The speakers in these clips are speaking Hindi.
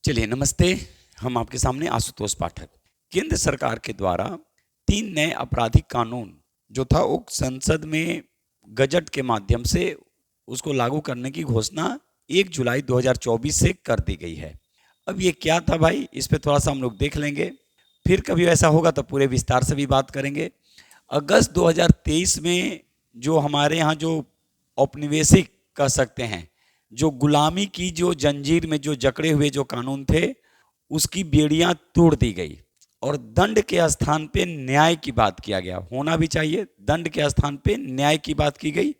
चलिए नमस्ते। हम आपके सामने आशुतोष पाठक। केंद्र सरकार के द्वारा 3 नए आपराधिक कानून जो था वो संसद में गजट के माध्यम से उसको लागू करने की घोषणा 1 जुलाई 2024 से कर दी गई है। अब ये क्या था भाई, इस पे थोड़ा सा हम लोग देख लेंगे, फिर कभी ऐसा होगा तो पूरे विस्तार से भी बात करेंगे। अगस्त 2023 में जो हमारे यहाँ जो औपनिवेशिक कह सकते हैं, जो गुलामी की जो जंजीर में जो जकड़े हुए जो कानून थे, उसकी बेड़ियां तोड़ दी गई और दंड के स्थान पे न्याय की बात किया गया। होना भी चाहिए, दंड के स्थान पे न्याय की बात की गई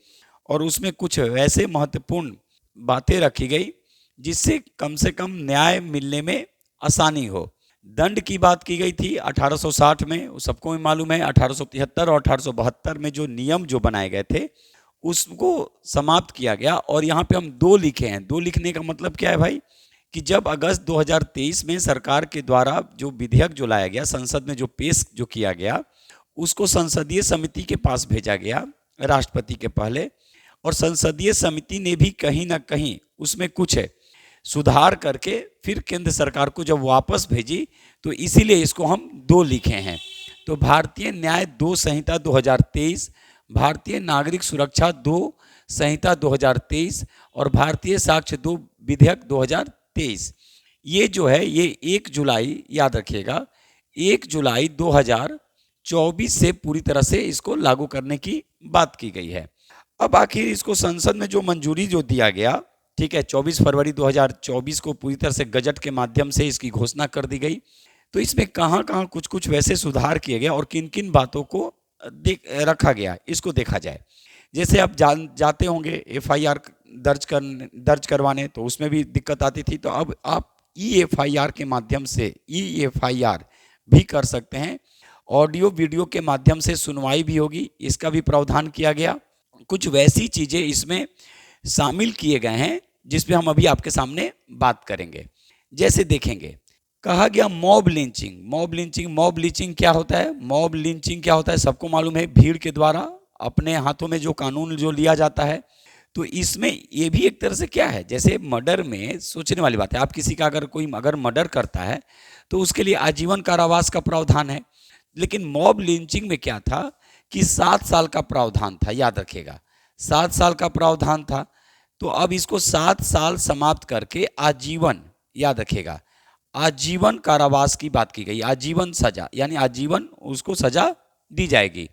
और उसमें कुछ वैसे महत्वपूर्ण बातें रखी गई जिससे कम से कम न्याय मिलने में आसानी हो। दंड की बात की गई थी 1860 में, सबको भी मालूम है 1873 और 1872 में जो नियम जो बनाए गए थे उसको समाप्त किया गया। और यहाँ पे हम 2 लिखे हैं। 2 लिखने का मतलब क्या है भाई, कि जब अगस्त 2023 में सरकार के द्वारा जो विधेयक जो लाया गया, संसद में जो पेश जो किया गया, उसको संसदीय समिति के पास भेजा गया राष्ट्रपति के पहले, और संसदीय समिति ने भी कहीं ना कहीं उसमें कुछ सुधार करके फिर केंद्र सरकार को जब वापस भेजी, तो इसीलिए इसको हम 2 लिखे हैं। तो भारतीय न्याय 2 संहिता 2023, भारतीय नागरिक सुरक्षा 2 संहिता 2023 और भारतीय साक्ष्य 2 विधेयक 2023। ये जो है ये 1 जुलाई, याद रखिएगा, 1 जुलाई 2024 से पूरी तरह से इसको लागू करने की बात की गई है। अब आखिर इसको संसद में जो मंजूरी जो दिया गया, ठीक है, 24 फरवरी 2024 को पूरी तरह से गजट के माध्यम से इसकी घोषणा कर दी गई। तो इसमें कहाँ कहाँ कुछ कुछ वैसे सुधार किए गए और किन किन बातों को रखा गया, इसको देखा जाए। जैसे आप जाते होंगे FIR दर्ज करवाने, तो उसमें भी दिक्कत आती थी। तो अब आप EFIR के माध्यम से EFIR भी कर सकते हैं। ऑडियो वीडियो के माध्यम से सुनवाई भी होगी, इसका भी प्रावधान किया गया। कुछ वैसी चीज़ें इसमें शामिल किए गए हैं जिस पे हम अभी आपके सामने बात करेंगे। जैसे देखेंगे, कहा गया मॉब लिंचिंग। मॉब लिंचिंग क्या होता है? मॉब लिंचिंग क्या होता है सबको मालूम है, भीड़ के द्वारा अपने हाथों में जो कानून जो लिया जाता है। तो इसमें ये भी एक तरह से क्या है, जैसे मर्डर में सोचने वाली बात है, आप किसी का कोई मर्डर करता है तो उसके लिए आजीवन कारावास का प्रावधान है। लेकिन मॉब लिंचिंग में क्या था कि 7 साल का प्रावधान था, याद रखिएगा, 7 साल का प्रावधान था। तो अब इसको 7 साल समाप्त करके आजीवन, याद रखिएगा, आजीवन कारावास की बात की गई, आजीवन सजा, यानी आजीवन उसको सजा दी जाएगी।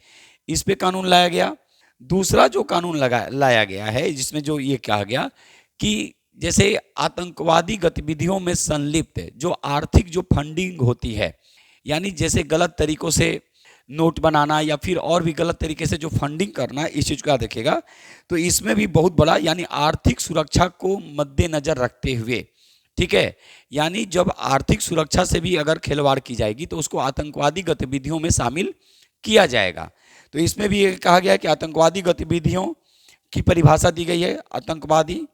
इस पे कानून लाया गया। दूसरा जो कानून लाया गया है जिसमें जो ये कहा गया कि जैसे आतंकवादी गतिविधियों में संलिप्त जो आर्थिक जो फंडिंग होती है, यानी जैसे गलत तरीकों से नोट बनाना या फिर और भी गलत तरीके से जो फंडिंग करना, इस चीज़ का देखेगा। तो इसमें भी बहुत बड़ा, यानी आर्थिक सुरक्षा को मद्देनजर रखते हुए, ठीक है, यानी जब आर्थिक सुरक्षा से भी अगर खिलवाड़ की जाएगी तो उसको आतंकवादी गतिविधियों में शामिल किया जाएगा। तो इसमें भी ये कहा गया कि आतंकवादी गतिविधियों की परिभाषा दी गई है। आतंकवादी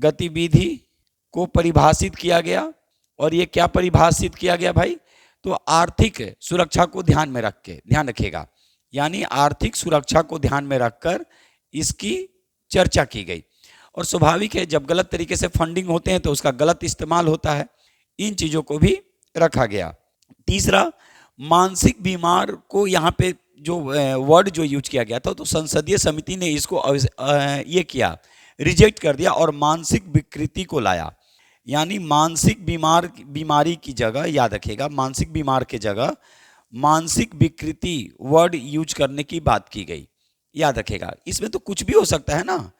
गतिविधि को परिभाषित किया गया। और ये क्या परिभाषित किया गया भाई? तो आर्थिक सुरक्षा को ध्यान रखिएगा, यानी आर्थिक सुरक्षा को ध्यान में रखकर इसकी चर्चा की गई। और स्वाभाविक है, जब गलत तरीके से फंडिंग होते हैं तो उसका गलत इस्तेमाल होता है। इन चीज़ों को भी रखा गया। तीसरा, मानसिक बीमार को यहाँ पे जो वर्ड जो यूज किया गया था, तो संसदीय समिति ने इसको ये किया, रिजेक्ट कर दिया और मानसिक विकृति को लाया। यानी मानसिक बीमारी की जगह, याद रखिएगा, मानसिक बीमार के जगह मानसिक विकृति वर्ड यूज करने की बात की गई, याद रखिएगा। इसमें तो कुछ भी हो सकता है ना।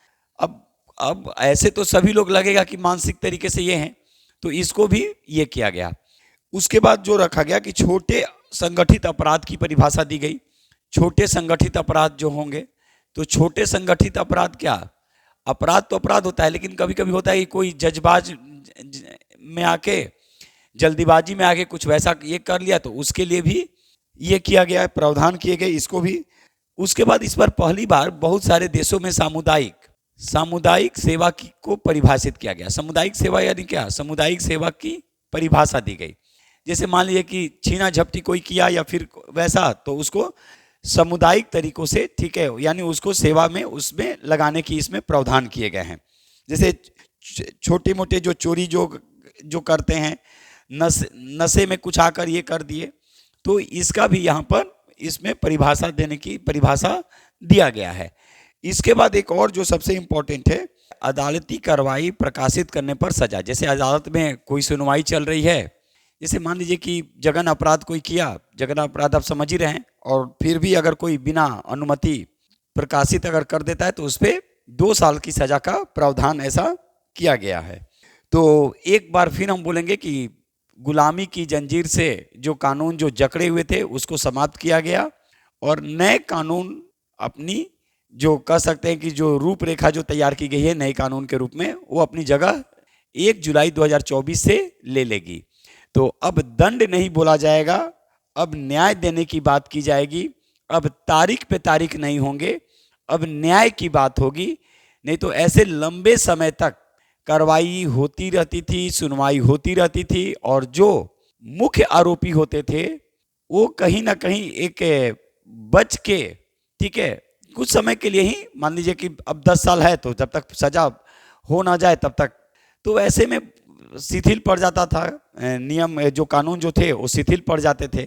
अब ऐसे तो सभी लोग लगेगा कि मानसिक तरीके से ये हैं, तो इसको भी ये किया गया। उसके बाद जो रखा गया कि छोटे संगठित अपराध की परिभाषा दी गई। छोटे संगठित अपराध जो होंगे, तो छोटे संगठित अपराध क्या, अपराध तो अपराध होता है, लेकिन कभी कभी होता है कि कोई जज्बाज में आके, जल्दीबाजी में आके कुछ वैसा ये कर लिया, तो उसके लिए भी ये किया गया है, प्रावधान किए गए इसको भी। उसके बाद इस पर पहली बार बहुत सारे देशों में सामुदायिक सेवा को परिभाषित किया गया। सामुदायिक सेवा यानी क्या? सामुदायिक सेवा की परिभाषा दी गई। जैसे मान लीजिए कि छीना झपटी कोई किया या फिर वैसा, तो उसको सामुदायिक तरीकों से, ठीक है, यानी उसको सेवा में उसमें लगाने की इसमें प्रावधान किए गए हैं। जैसे छोटे मोटे जो चोरी जो करते हैं, नशे में कुछ आकर ये कर दिए, तो इसका भी यहाँ पर इसमें परिभाषा दिया गया है। इसके बाद एक और जो सबसे इम्पोर्टेंट है, अदालती कार्रवाई प्रकाशित करने पर सजा। जैसे अदालत में कोई सुनवाई चल रही है, जैसे मान लीजिए कि जघन्य अपराध कोई किया, जघन्य अपराध आप समझ ही रहे हैं, और फिर भी अगर कोई बिना अनुमति प्रकाशित अगर कर देता है तो उस पर 2 साल की सजा का प्रावधान ऐसा किया गया है। तो एक बार फिर हम बोलेंगे कि गुलामी की जंजीर से जो कानून जो जकड़े हुए थे उसको समाप्त किया गया, और नए कानून अपनी जो कह सकते हैं कि जो रूपरेखा जो तैयार की गई है नए कानून के रूप में, वो अपनी जगह 1 जुलाई 2024 से ले लेगी। तो अब दंड नहीं बोला जाएगा, अब न्याय देने की बात की जाएगी। अब तारीख पे तारीख नहीं होंगे, अब न्याय की बात होगी। नहीं तो ऐसे लंबे समय तक कार्रवाई होती रहती थी, सुनवाई होती रहती थी, और जो मुख्य आरोपी होते थे वो कहीं ना कहीं एक बच के, ठीक है, कुछ समय के लिए ही, मान लीजिए कि अब 10 साल है तो जब तक सजा हो ना जाए तब तक, तो ऐसे में शिथिल पड़ जाता था नियम, जो कानून जो थे वो शिथिल पड़ जाते थे।